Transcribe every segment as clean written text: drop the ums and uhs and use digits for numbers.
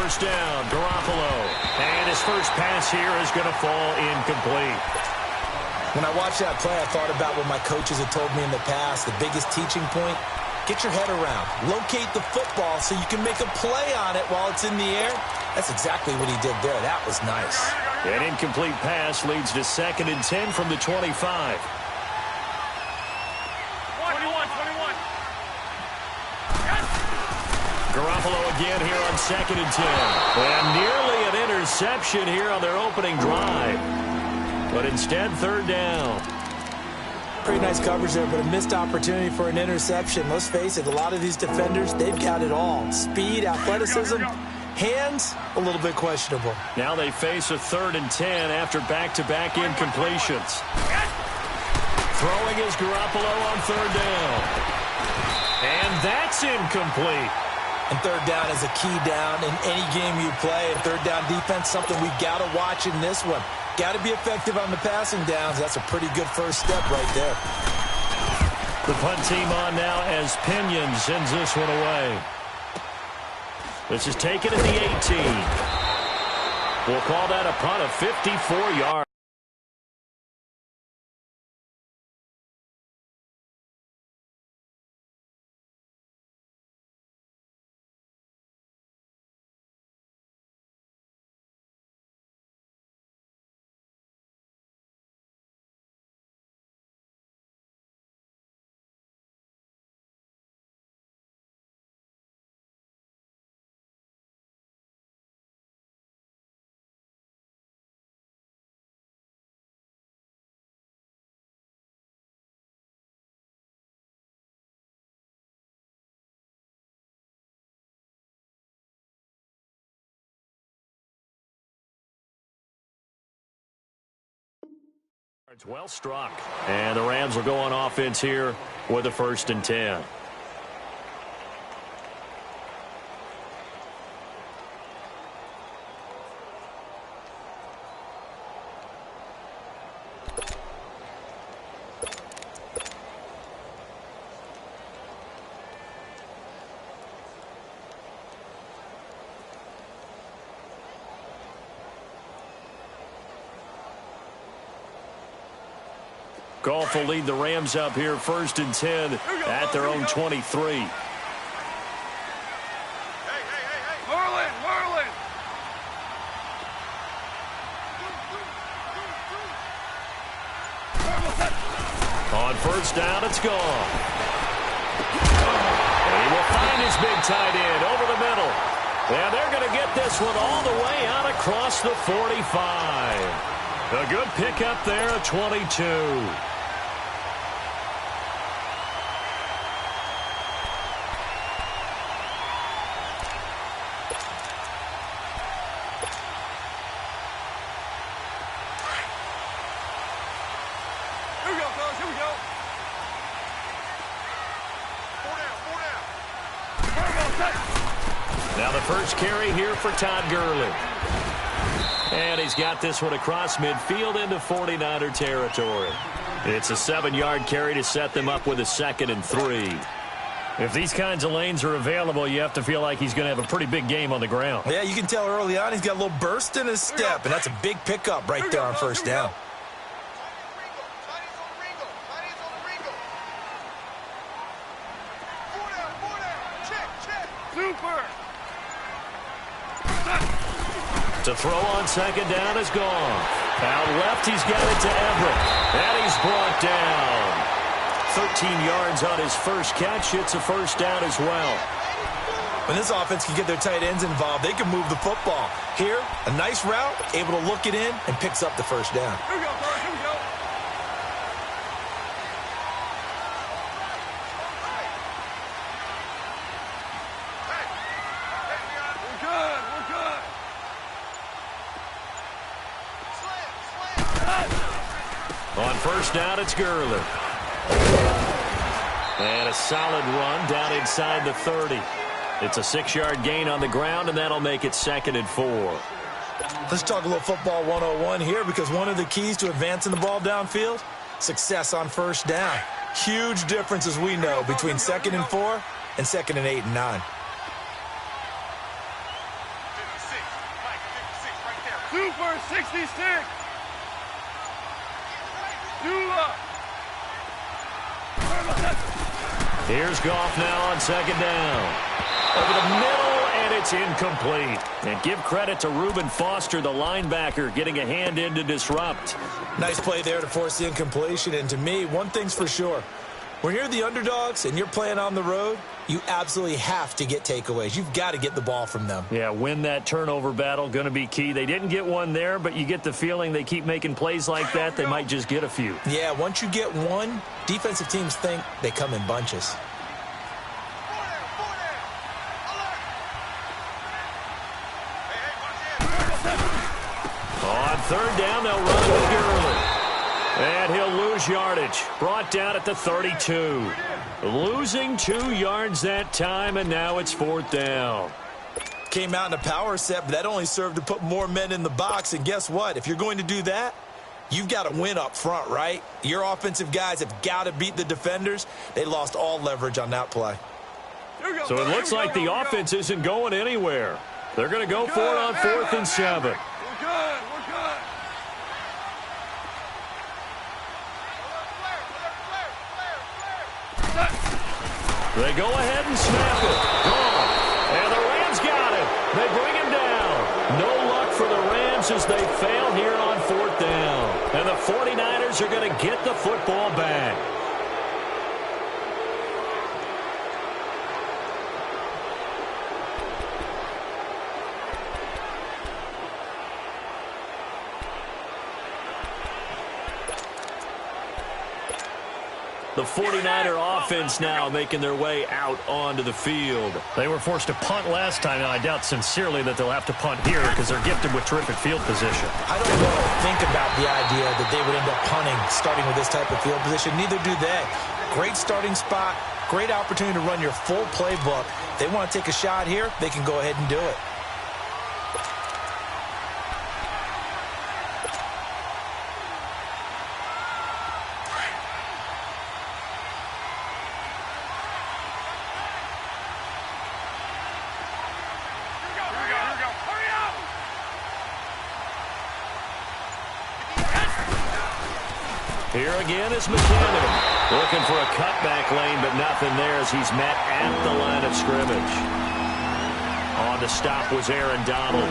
first down. Garoppolo. And his first pass here is going to fall incomplete. When I watched that play, I thought about what my coaches had told me in the past. The biggest teaching point, get your head around. Locate the football so you can make a play on it while it's in the air. That's exactly what he did there. That was nice. An incomplete pass leads to 2nd and 10 from the 25. 21. Garoppolo again here on 2nd and 10. And nearly an interception here on their opening drive. But instead, 3rd down. Pretty nice coverage there, but a missed opportunity for an interception. Let's face it, a lot of these defenders, they've got it all. Speed, athleticism, hands, a little bit questionable. Now they face a 3rd and 10 after back-to-back incompletions. Throwing is Garoppolo on 3rd down. And that's incomplete. And 3rd down is a key down in any game you play. And 3rd down defense, something we've got to watch in this one. Got to be effective on the passing downs. That's a pretty good first step right there. The punt team on now as Pinion sends this one away. This is taken at the 18. We'll call that a punt of 54 yards. It's well struck. And the Rams will go on offense here with a 1st and 10. Goff will lead the Rams up here 1st and 10 at their own 23. Merlin! On 1st down, it's Goff. And he will find his big tight end over the middle. And they're going to get this one all the way out across the 45. A good pickup there at 22. Now the first carry here for Todd Gurley. And he's got this one across midfield into 49er territory. It's a 7-yard carry to set them up with a 2nd and 3. If these kinds of lanes are available, you have to feel like he's going to have a pretty big game on the ground. Yeah, you can tell early on he's got a little burst in his step, and that's a big pickup right there on 1st down. To throw on 2nd down is gone. Out left, he's got it to Everett. And he's brought down. 13 yards on his first catch. It's a 1st down as well. When this offense can get their tight ends involved, they can move the football. Here, a nice route, able to look it in, and picks up the 1st down. Here we go, guys. Here we go. On 1st down, it's Gurley. And a solid run down inside the 30. It's a 6-yard gain on the ground, and that'll make it 2nd and 4. Let's talk a little football 101 here, because one of the keys to advancing the ball downfield, success on 1st down. Huge difference, as we know, between 2nd and 4 and 2nd and 8 and 9. Super 66. Dula. Here's Goff now on second down. Over the middle, and it's incomplete. And give credit to Reuben Foster, the linebacker, getting a hand in to disrupt. Nice play there to force the incompletion. And to me, one thing's for sure. When you're the underdogs and you're playing on the road, you absolutely have to get takeaways. You've got to get the ball from them. Yeah, win that turnover battle, going to be key. They didn't get one there, but you get the feeling they keep making plays like that, they might just get a few. Yeah, once you get one, defensive teams think they come in bunches. On third down, they'll run it with Gurley. And he'll lose yardage. Brought down at the 32. Losing 2 yards that time, and now it's fourth down. Came out in a power set, but that only served to put more men in the box. And guess what? If you're going to do that, you've got to win up front, right? Your offensive guys have got to beat the defenders. They lost all leverage on that play. So it looks like the offense isn't going anywhere. They're going to go for it on 4th and 7. We're good. We're good. They go ahead and snap it. Gone. And the Rams got it. They bring him down. No luck for the Rams as they fail here on 4th down. And the 49ers are going to get the football back. The 49er offense now making their way out onto the field. They were forced to punt last time, and I doubt sincerely that they'll have to punt here because they're gifted with terrific field position. I don't know. Think about the idea that they would end up punting starting with this type of field position. Neither do they. Great starting spot. Great opportunity to run your full playbook. They want to take a shot here, they can go ahead and do it. Here again is McKinnon. Looking for a cutback lane, but nothing there as he's met at the line of scrimmage. On the stop was Aaron Donald.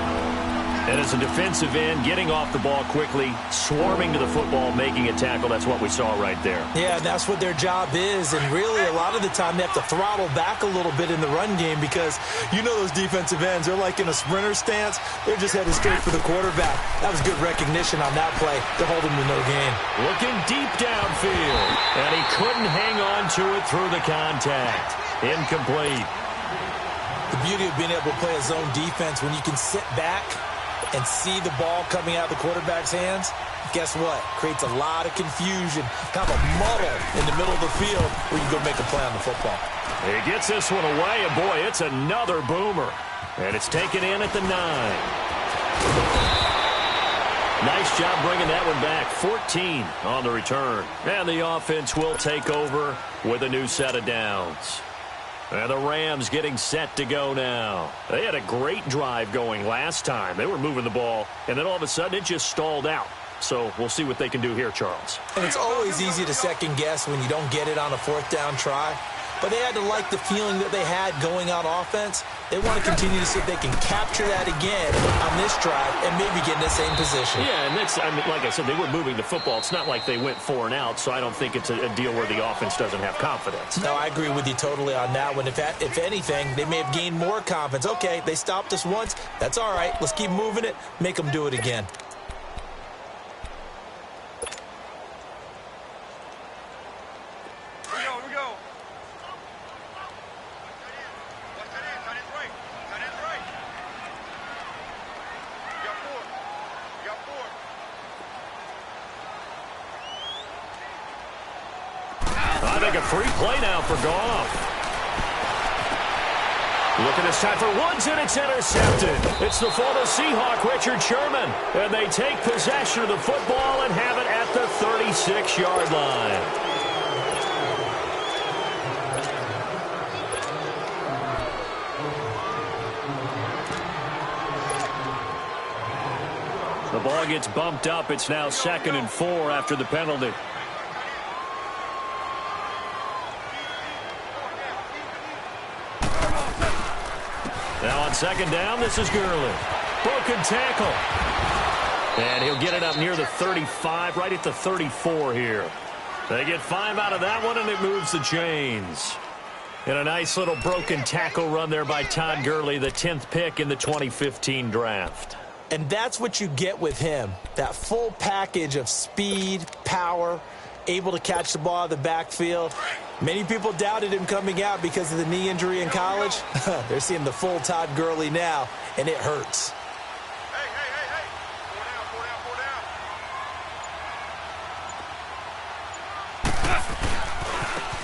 And as a defensive end, getting off the ball quickly, swarming to the football, making a tackle, that's what we saw right there. Yeah, and that's what their job is. And really, a lot of the time, they have to throttle back a little bit in the run game because you know those defensive ends, they're like in a sprinter stance. They're just headed straight for the quarterback. That was good recognition on that play to hold him to no gain. Looking deep downfield, and he couldn't hang on to it through the contact. Incomplete. The beauty of being able to play a zone defense when you can sit back and see the ball coming out of the quarterback's hands, guess what? Creates a lot of confusion, kind of a muddle in the middle of the field where you go make a play on the football. He gets this one away, and boy, it's another boomer. And it's taken in at the 9. Nice job bringing that one back. 14 on the return. And the offense will take over with a new set of downs. And the Rams getting set to go now. They had a great drive going last time. They were moving the ball, and then all of a sudden it just stalled out. So we'll see what they can do here, Charles. And it's always easy to second guess when you don't get it on a 4th down try. But they had to like the feeling that they had going on offense. They want to continue to see if they can capture that again on this drive and maybe get in the same position. Yeah, and that's, I mean, like I said, they were moving the football. It's not like they went 4 and out, so I don't think it's a deal where the offense doesn't have confidence. No, I agree with you totally on that one. If anything, they may have gained more confidence. Okay, they stopped us once. That's all right. Let's keep moving it. Make them do it again. I think a free play now for Goff. Looking this time for Woods, and it's intercepted. It's the former Seahawk, Richard Sherman. And they take possession of the football and have it at the 36-yard line. The ball gets bumped up. It's now 2nd and 4 after the penalty. Now on 2nd down, this is Gurley. Broken tackle. And he'll get it up near the 35, right at the 34 here. They get 5 out of that one, and it moves the chains. And a nice little broken tackle run there by Todd Gurley, the 10th pick in the 2015 draft. And that's what you get with him, that full package of speed, power, able to catch the ball out of the backfield. Many people doubted him coming out because of the knee injury in college. They're seeing the full Todd Gurley now, and it hurts.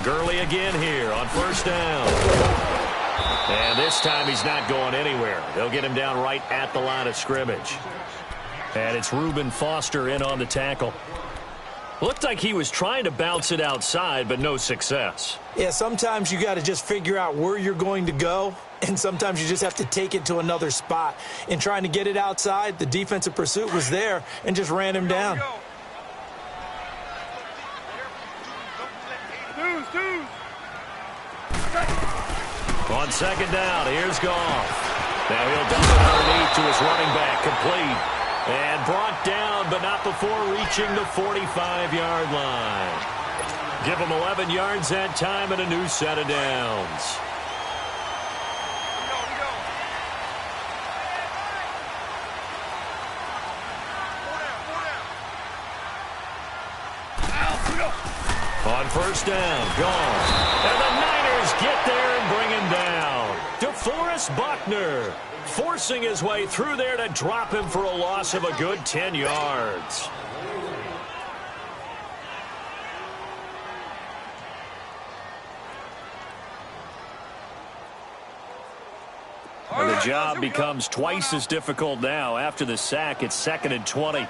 Gurley again here on 1st down. And this time he's not going anywhere. They'll get him down right at the line of scrimmage. And it's Reuben Foster in on the tackle. Looked like he was trying to bounce it outside, but no success. Yeah, sometimes you got to just figure out where you're going to go, and sometimes you just have to take it to another spot. In trying to get it outside, the defensive pursuit was there and just ran him down. On 2nd down, here's Goff. Now he'll dump it underneath to his running back, complete. And brought down, but not before reaching the 45-yard line. Give him 11 yards that time and a new set of downs. On 1st down, Goff. And the Niners get there and bring him down. DeForest Buckner forcing his way through there to drop him for a loss of a good 10 yards. And the job becomes twice as difficult now. After the sack, it's 2nd and 20.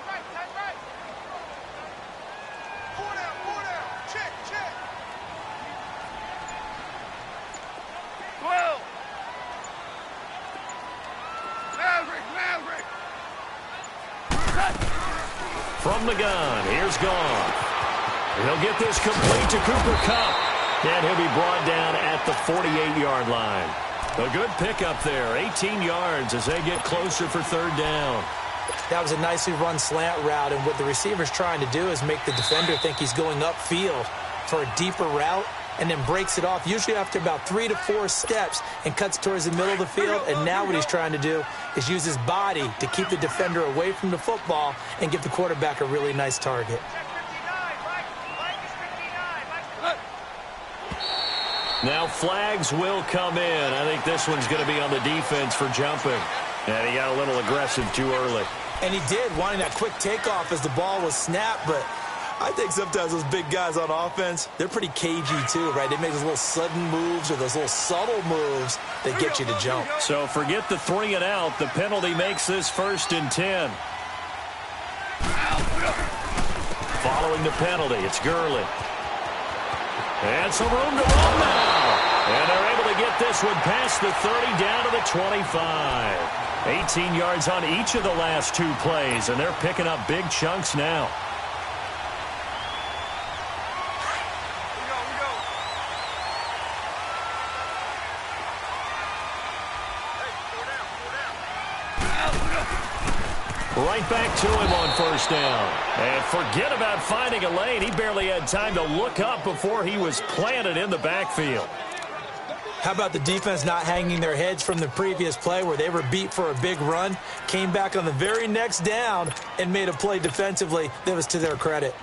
From the gun, here's Goff. He'll get this complete to Cooper Kupp. And he'll be brought down at the 48-yard line. A good pickup there, 18 yards as they get closer for 3rd down. That was a nicely run slant route, and what the receiver's trying to do is make the defender think he's going upfield for a deeper route, and then breaks it off, usually after about 3 to 4 steps, and cuts towards the middle of the field. And now what he's trying to do is use his body to keep the defender away from the football and give the quarterback a really nice target. Now flags will come in. I think this one's going to be on the defense for jumping. And he got a little aggressive too early. And he did, wanting that quick takeoff as the ball was snapped, but I think sometimes those big guys on offense, they're pretty cagey too, right? They make those little sudden moves or those little subtle moves that get you to jump. So forget the 3 and out. The penalty makes this 1st and 10. Following the penalty, it's Gurley. And some room to run now. And they're able to get this one past the 30 down to the 25. 18 yards on each of the last 2 plays, and they're picking up big chunks now. Right back to him on 1st down. And forget about finding a lane. He barely had time to look up before he was planted in the backfield. How about the defense not hanging their heads from the previous play where they were beat for a big run, came back on the very next down and made a play defensively that was to their credit.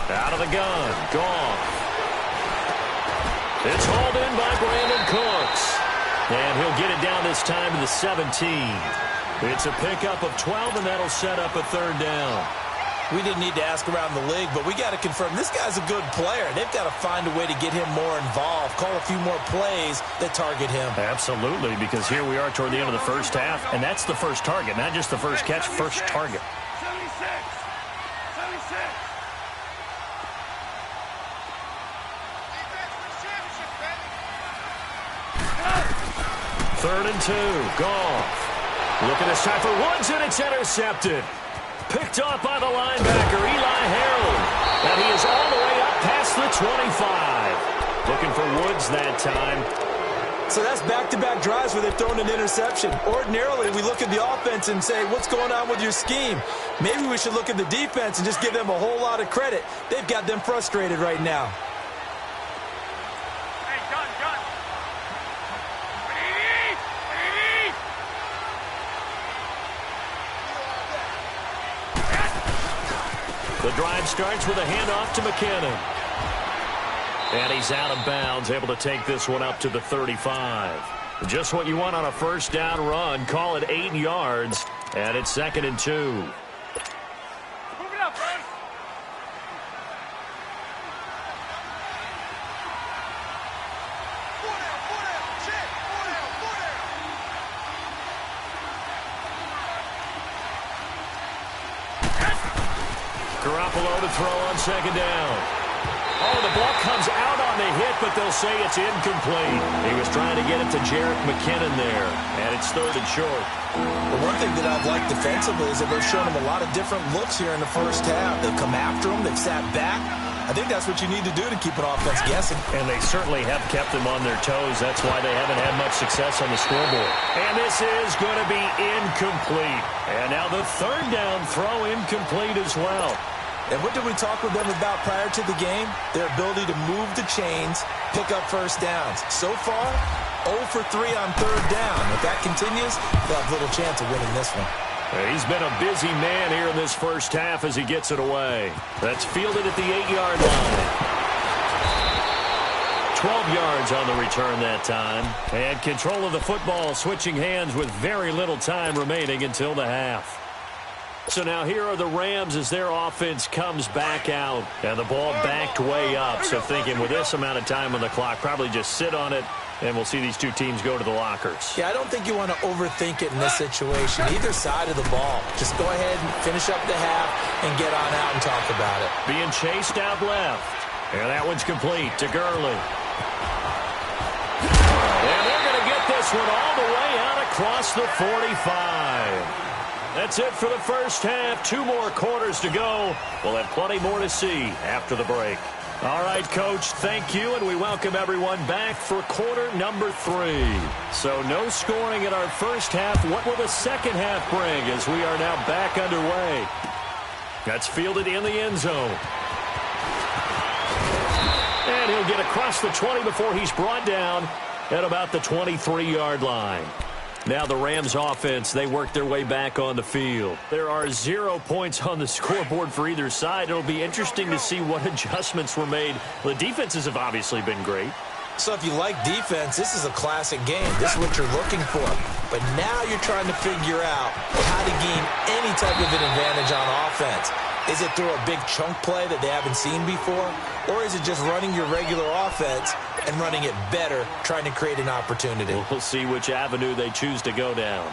Out of the gun, Goff. It's hauled in by Brandon Cooks. And he'll get it down this time to the 17. It's a pickup of 12, and that'll set up a 3rd down. We didn't need to ask around the league, but we got to confirm this guy's a good player. They've got to find a way to get him more involved, call a few more plays that target him. Absolutely, because here we are toward the end of the first half, and that's the first target, not just the first catch, first target. 76. 76. Third and 2, Goff. Looking this time for Woods, and it's intercepted. Picked off by the linebacker, Eli Harold. And he is all the way up past the 25. Looking for Woods that time. So that's back-to-back drives where they've thrown an interception. Ordinarily, we look at the offense and say, what's going on with your scheme? Maybe we should look at the defense and just give them a whole lot of credit. They've got them frustrated right now. The drive starts with a handoff to McKinnon. And he's out of bounds, able to take this one up to the 35. Just what you want on a first down run. Call it 8 yards, and it's 2nd and 2. Move it up, Bryce. Garoppolo to throw on 2nd down. Oh, the ball comes out on the hit, but they'll say it's incomplete. He was trying to get it to Jerick McKinnon there, and it's 3rd and short. The one thing that I've liked defensively is that they've shown him a lot of different looks here in the first half. They've come after him. They've sat back. I think that's what you need to do to keep an offense guessing. And they certainly have kept them on their toes. That's why they haven't had much success on the scoreboard. And this is going to be incomplete. And now the 3rd down throw incomplete as well. And what did we talk with them about prior to the game? Their ability to move the chains, pick up first downs. So far, 0 for 3 on 3rd down. If that continues, they'll have little chance of winning this one. He's been a busy man here in this first half as he gets it away. That's fielded at the 8-yard line. 12 yards on the return that time. And control of the football switching hands with very little time remaining until the half. So now here are the Rams as their offense comes back out. And the ball backed way up. So thinking with this amount of time on the clock, probably just sit on it, and we'll see these two teams go to the lockers. Yeah, I don't think you want to overthink it in this situation. Either side of the ball. Just go ahead and finish up the half and get on out and talk about it. Being chased out left. And that one's complete to Gurley. And they're going to get this one all the way out across the 45. That's it for the first half. 2 more quarters to go. We'll have plenty more to see after the break. All right, Coach, thank you, and we welcome everyone back for quarter number 3. So no scoring in our first half. What will the second half bring as we are now back underway? That's fielded in the end zone. And he'll get across the 20 before he's brought down at about the 23-yard line. Now the Rams offense, they work their way back on the field. There are 0 points on the scoreboard for either side. It'll be interesting to see what adjustments were made. The defenses have obviously been great. So if you like defense, this is a classic game. This is what you're looking for. But now you're trying to figure out how to gain any type of an advantage on offense. Is it through a big chunk play that they haven't seen before? Or is it just running your regular offense and running it better, trying to create an opportunity? We'll see which avenue they choose to go down.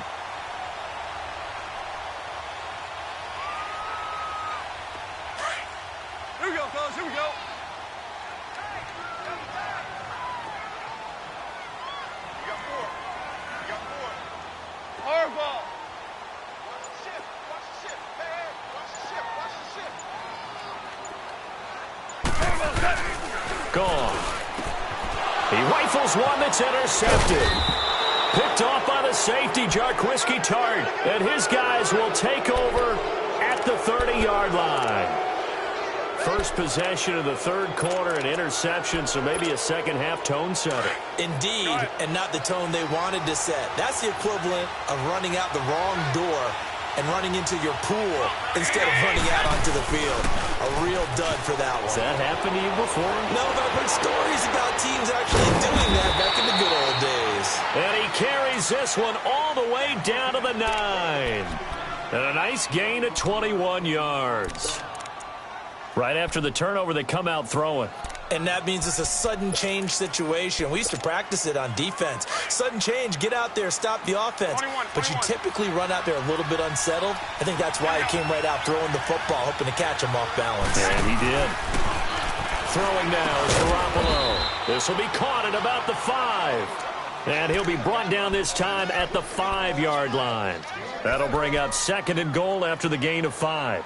Here we go, fellas. Here we go. You got 4. You got 4. Hard ball. Watch the ship. Watch the ship. Hey, watch the ship. Watch the ship. Gone. He rifles one that's intercepted. Picked off by the safety, Jarquiski Tart. And his guys will take over at the 30-yard line. First possession of the third quarter, an interception, so maybe a second-half tone setter. Indeed, and not the tone they wanted to set. That's the equivalent of running out the wrong door and running into your pool instead of running out onto the field. A real dud for that one. Has that happened to you before? No, but I've heard stories about teams actually doing that back in the good old days. And he carries this one all the way down to the 9. And a nice gain of 21 yards. Right after the turnover, they come out throwing. And that means it's a sudden change situation. We used to practice it on defense. Sudden change, get out there, stop the offense. But you typically run out there a little bit unsettled. I think that's why he came right out throwing the football, hoping to catch him off balance. And he did. Throwing now is Garoppolo. This will be caught at about the 5. And he'll be brought down this time at the 5-yard line. That'll bring up 2nd and goal after the gain of 5.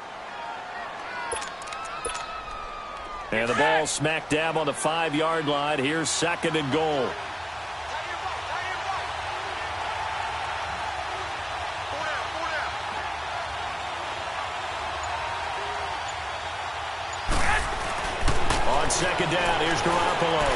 And the ball smack dab on the 5-yard line. Here's 2nd and goal. On 2nd down, here's Garoppolo.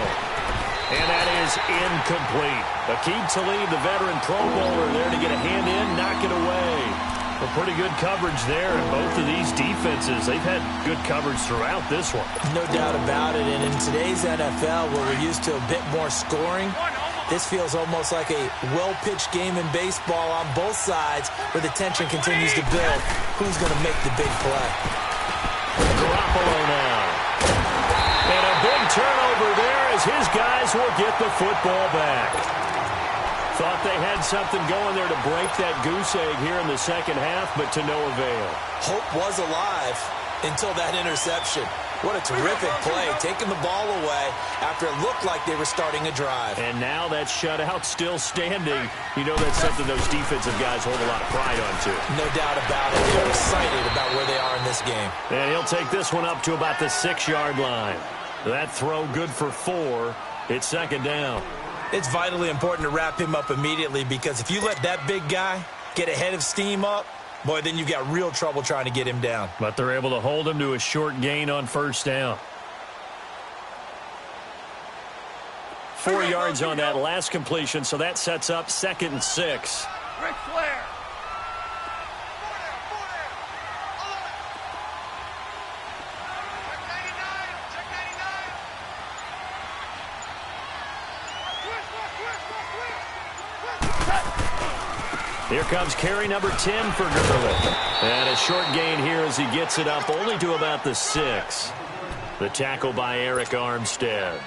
And that is incomplete. Aqib Talib, the veteran Pro Bowler, there to get a hand in, knock it away. Well, pretty good coverage there, and both of these defenses, they've had good coverage throughout this one. No doubt about it, and in today's NFL, where we're used to a bit more scoring, this feels almost like a well-pitched game in baseball on both sides, where the tension continues to build. Who's going to make the big play? Garoppolo now. And a big turnover there as his guys will get the football back. Thought they had something going there to break that goose egg here in the second half, but to no avail. Hope was alive until that interception. What a terrific play, taking the ball away after it looked like they were starting a drive. And now that shutout still standing. You know that's something those defensive guys hold a lot of pride on, too. No doubt about it. They're excited about where they are in this game. And he'll take this one up to about the 6-yard line. That throw good for 4. It's 2nd down. It's vitally important to wrap him up immediately, because if you let that big guy get ahead of steam up, boy, then you've got real trouble trying to get him down. But they're able to hold him to a short gain on 1st down. 4 yards on that last completion, so that sets up 2nd and 6. Ric Flair. Here comes carry number 10 for Gurley. And a short gain here as he gets it up only to about the 6. The tackle by Eric Armstead.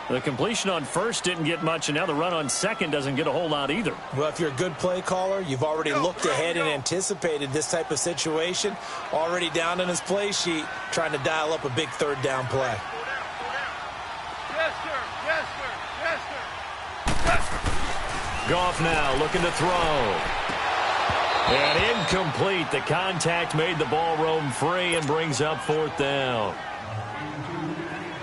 The completion on 1st didn't get much, and now the run on 2nd doesn't get a whole lot either. Well, if you're a good play caller, you've already looked ahead and anticipated this type of situation. Already down in his play sheet, trying to dial up a big 3rd down play. Yes, sir. Yes, sir. Yes, sir. Yes, sir. Goff now looking to throw. And incomplete. The contact made the ball roam free and brings up 4th down.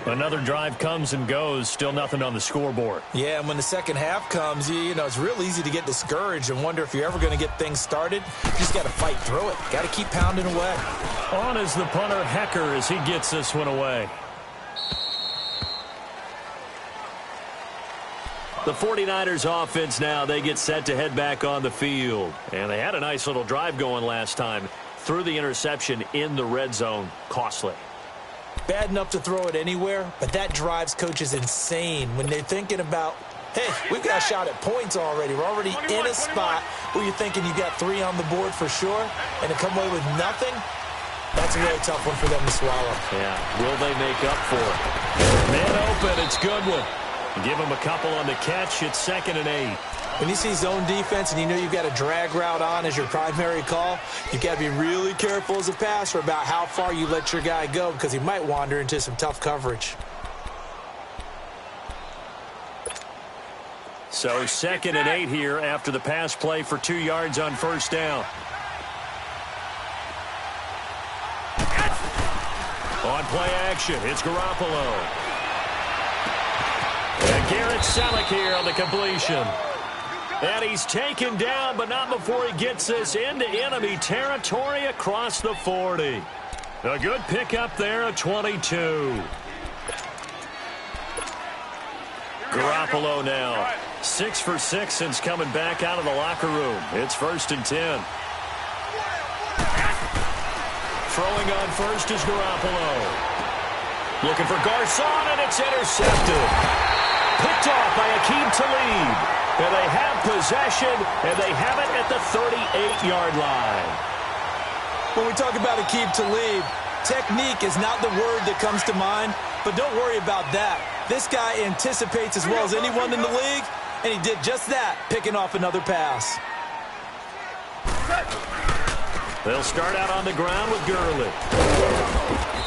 Another drive comes and goes. Still nothing on the scoreboard. Yeah, and when the second half comes, you know, it's real easy to get discouraged and wonder if you're ever going to get things started. You just got to fight through it. Got to keep pounding away. On is the punter, Hecker, as he gets this one away. The 49ers offense now, they get set to head back on the field. And they had a nice little drive going last time. Threw the interception in the red zone. Costly. Bad enough to throw it anywhere, but that drives coaches insane when they're thinking about, hey, we've got a shot at points already. We're already in a spot where you're thinking you got 3 on the board for sure, and to come away with nothing, that's a really tough one for them to swallow. Yeah, will they make up for it? Man open, it's Goodwin. Give him a couple on the catch. It's 2nd and 8. When you see zone defense and you know you've got a drag route on as your primary call, you've got to be really careful as a passer about how far you let your guy go, because he might wander into some tough coverage. So 2nd and 8 here after the pass play for 2 yards on 1st down. On play action, it's Garoppolo. And Garrett Selleck here on the completion. And he's taken down, but not before he gets this into enemy territory across the 40. A good pickup there at 22. Garoppolo now. 6 for 6 since coming back out of the locker room. It's 1st and 10. Throwing on 1st is Garoppolo. Looking for Garcon, and it's intercepted. Picked off by Aqib Talib. And they have possession, and they have it at the 38-yard line. When we talk about Aqib Talib, Technique is not the word that comes to mind, but don't worry about that. This guy anticipates as well as anyone in the league, and he did just that, picking off another pass. They'll start out on the ground with Gurley.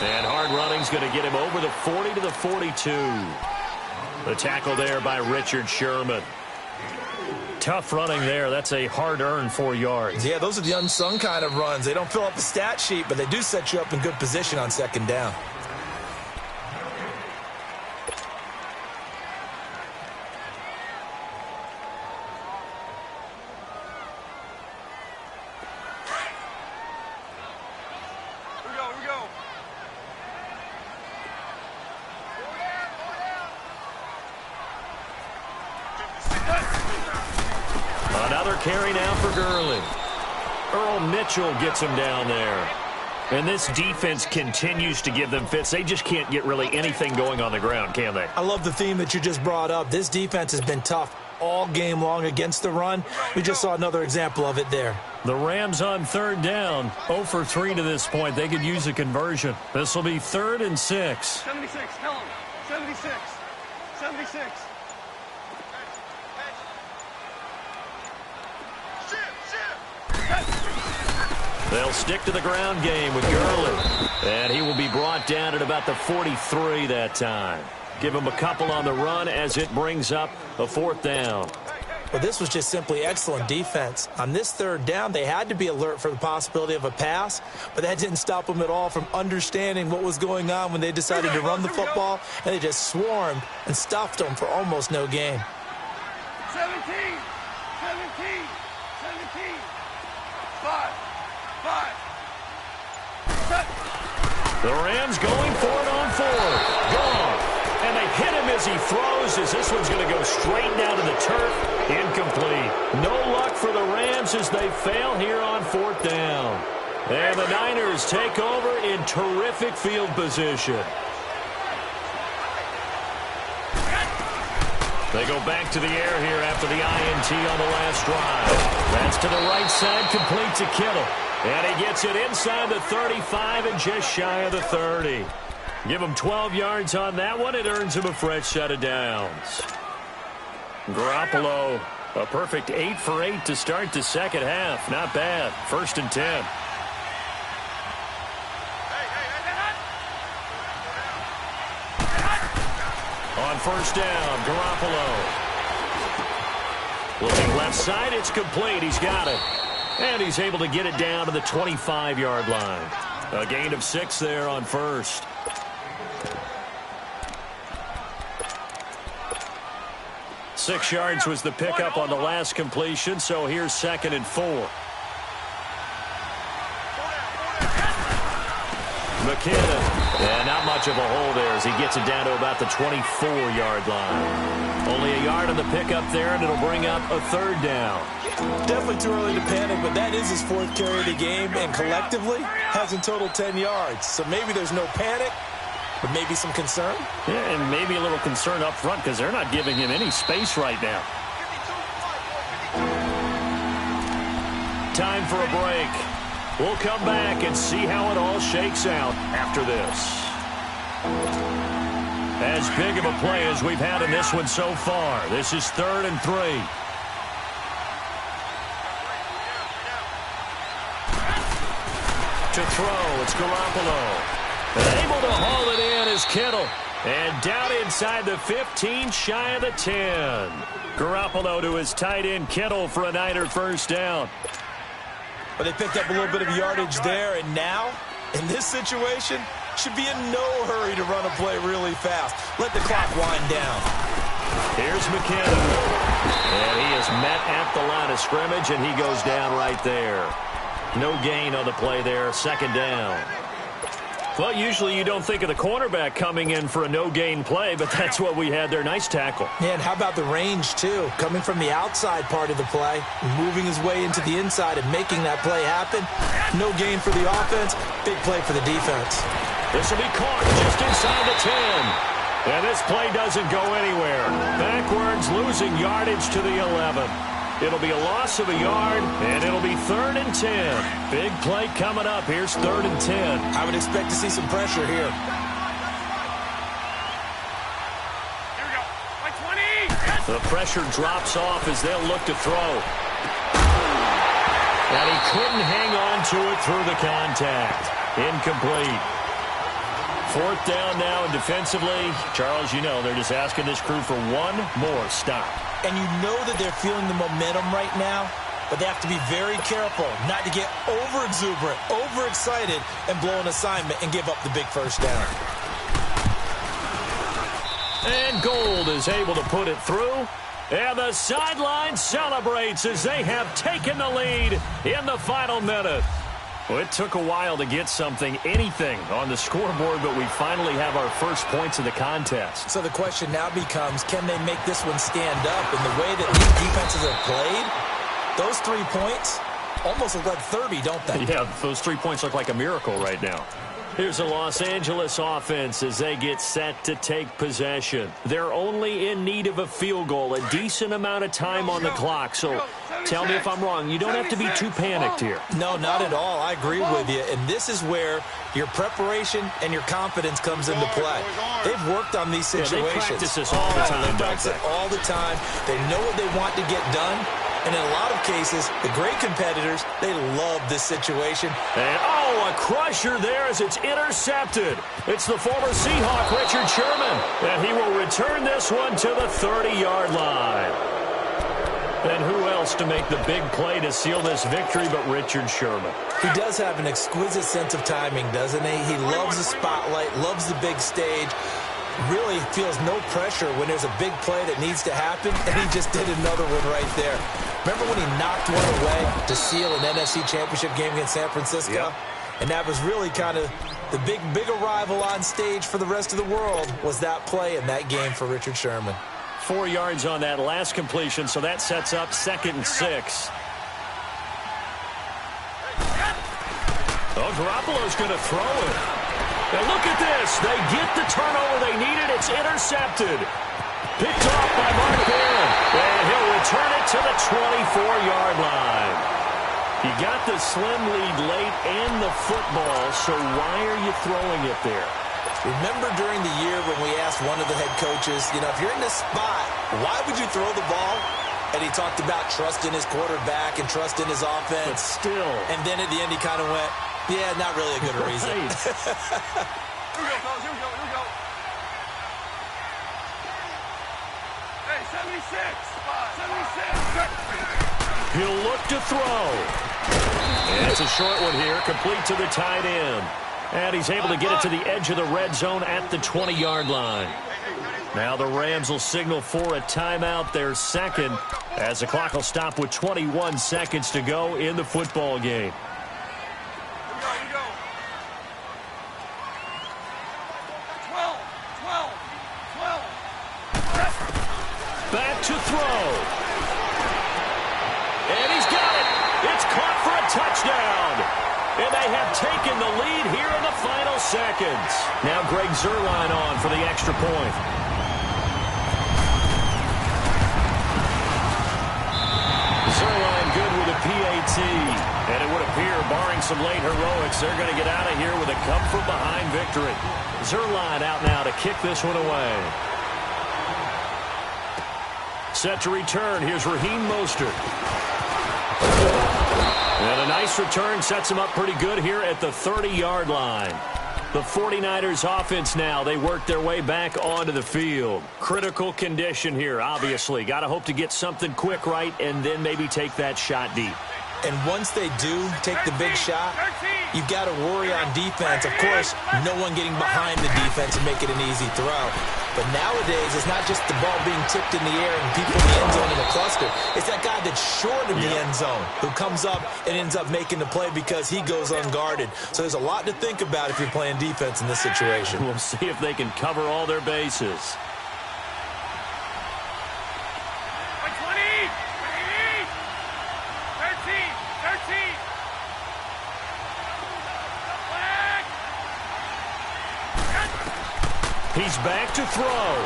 And hard running's going to get him over the 40 to the 42. The tackle there by Richard Sherman. Tough running there. That's a hard-earned 4 yards. Yeah, those are the unsung kind of runs. They don't fill up the stat sheet, but they do set you up in good position on second down. Another carry now for Gurley. Earl Mitchell gets him down there. And this defense continues to give them fits. They just can't get really anything going on the ground, can they? I love the theme that you just brought up. This defense has been tough all game long against the run. We just saw another example of it there. The Rams on third down, 0 for 3 to this point. They could use a conversion. This will be 3rd and 6. 76, tell him. 76. 76. They'll stick to the ground game with Gurley. And he will be brought down at about the 43 that time. Give him a couple on the run as it brings up a 4th down. Well, this was just simply excellent defense. On this 3rd down, they had to be alert for the possibility of a pass, but that didn't stop them at all from understanding what was going on when they decided to run the football, and they just swarmed and stuffed them for almost no gain. 17. 17. 17. 5. The Rams going for it on 4th. Gone. And they hit him as he throws, as this one's going to go straight down to the turf. Incomplete. No luck for the Rams as they fail here on 4th down. And the Niners take over in terrific field position. They go back to the air here after the INT on the last drive. That's to the right side, complete to Kittle. And he gets it inside the 35 and just shy of the 30. Give him 12 yards on that one. It earns him a fresh set of downs. Garoppolo, a perfect 8 for 8 to start the second half. Not bad. 1st and 10. On 1st down, Garoppolo. Looking left side, it's complete. He's got it. And he's able to get it down to the 25-yard line. A gain of 6 there on 1st. Six yards was the pickup on the last completion, so here's 2nd and 4. McKinnon. And not much of a hole there as he gets it down to about the 24-yard line. Only a yard on the pickup there, and it'll bring up a 3rd down. Definitely too early to panic, but that is his 4th carry of the game, and collectively has in total 10 yards. So maybe there's no panic, but maybe some concern. Yeah, and maybe a little concern up front because they're not giving him any space right now. Time for a break. We'll come back and see how it all shakes out after this. As big of a play as we've had in this one so far. This is 3rd and 3. To throw, it's Garoppolo. And able to haul it in is Kittle. And down inside the 15, shy of the 10. Garoppolo to his tight end Kittle for a Niner 1st down. But they picked up a little bit of yardage there, and now, in this situation, should be in no hurry to run a play really fast. Let the clock wind down. Here's McKinnon. And he is met at the line of scrimmage, and he goes down right there. No gain on the play there, 2nd down. Well, usually you don't think of the cornerback coming in for a no-gain play, but that's what we had there. Nice tackle. Yeah, and how about the range, too? Coming from the outside part of the play, moving his way into the inside and making that play happen. No gain for the offense, big play for the defense. This will be caught just inside the 10. And this play doesn't go anywhere. Backwards, losing yardage to the 11. It'll be a loss of a yard, and it'll be 3rd and 10. Big play coming up. Here's 3rd and 10. I would expect to see some pressure here. Here we go. By 20. The pressure drops off as they'll look to throw. And he couldn't hang on to it through the contact. Incomplete. 4th down now, and defensively, Charles, you know, they're just asking this crew for one more stop. And you know that they're feeling the momentum right now, but they have to be very careful not to get over-exuberant, over-excited, and blow an assignment and give up the big first down. And Gold is able to put it through. And the sideline celebrates as they have taken the lead in the final minute. Well, it took a while to get anything on the scoreboard, but we finally have our first points of the contest. So the question now becomes, can they make this one stand up? In the way that these defenses have played, those 3 points almost look like 30, don't they? Yeah, those 3 points look like a miracle right now. Here's the Los Angeles offense as they get set to take possession. They're only in need of a field goal, a decent amount of time on the clock. So tell me if I'm wrong. You don't have to be too panicked here. No, not at all. I agree with you. And this is where your preparation and your confidence comes into play. They've worked on these situations. Yeah, they practice this all the time, They practice it all the time. They know what they want to get done. And in a lot of cases, the great competitors, they love this situation. And, a crusher there as it's intercepted. It's the former Seahawk, Richard Sherman. And he will return this one to the 30-yard line. And who else to make the big play to seal this victory but Richard Sherman? He does have an exquisite sense of timing, doesn't he? He loves the spotlight, loves the big stage. Really feels no pressure when there's a big play that needs to happen, and he just did another one right there. Remember when he knocked one away to seal an NFC Championship game against San Francisco? Yep. And that was really kind of the big arrival on stage for the rest of the world, was that play in that game for Richard Sherman. 4 yards on that last completion, so that sets up 2nd and 6. Garoppolo's going to throw it. And look at this. They get the turnover they needed. It's intercepted. Picked off by Mark Barron. And he'll return it to the 24-yard line. You got the slim lead late and the football, so why are you throwing it there? Remember during the year when we asked one of the head coaches, if you're in this spot, why would you throw the ball? And he talked about trust in his quarterback and trust in his offense. But still. And then at the end he kind of went, yeah, not really a good reason. Here we go, fellas. Here we go. Hey, 76. 76. He'll look to throw. And it's a short one here, complete to the tight end. And he's able to get it to the edge of the red zone at the 20-yard line. Now the Rams will signal for a timeout, their second, as the clock will stop with 21 seconds to go in the football game. Here we go. 12. Back to throw. And he's got it. It's caught for a touchdown. And they have taken the lead here in the final seconds. Now Greg Zuerlein on for the extra point. Zuerlein good with a PAT. And it would appear, barring some late heroics, they're going to get out of here with a come-from-behind victory. Zuerlein out now to kick this one away. Set to return. Here's Raheem Mostert. And a nice return sets him up pretty good here at the 30-yard line. The 49ers offense now, they work their way back onto the field. Critical condition here, obviously. Got to hope to get something quick right and then maybe take that shot deep. And once they do take the big shot, you've got to worry on defense. Of course, no one getting behind the defense and make it an easy throw. But nowadays, it's not just the ball being tipped in the air and people in the end zone in a cluster. It's that guy that's short of the end zone who comes up and ends up making the play because he goes unguarded. So there's a lot to think about if you're playing defense in this situation. We'll see if they can cover all their bases. He's back to throw.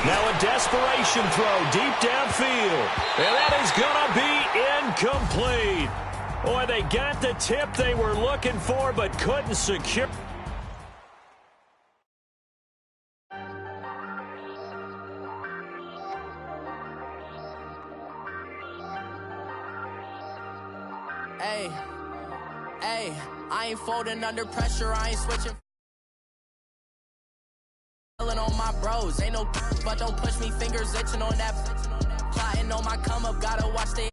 Now a desperation throw deep downfield. And that is going to be incomplete. Boy, they got the tip they were looking for but couldn't secure. Hey, I ain't folding under pressure, I ain't switching. On my bros, ain't no but don't push me, fingers itching on that. Plotting on my come up, gotta watch the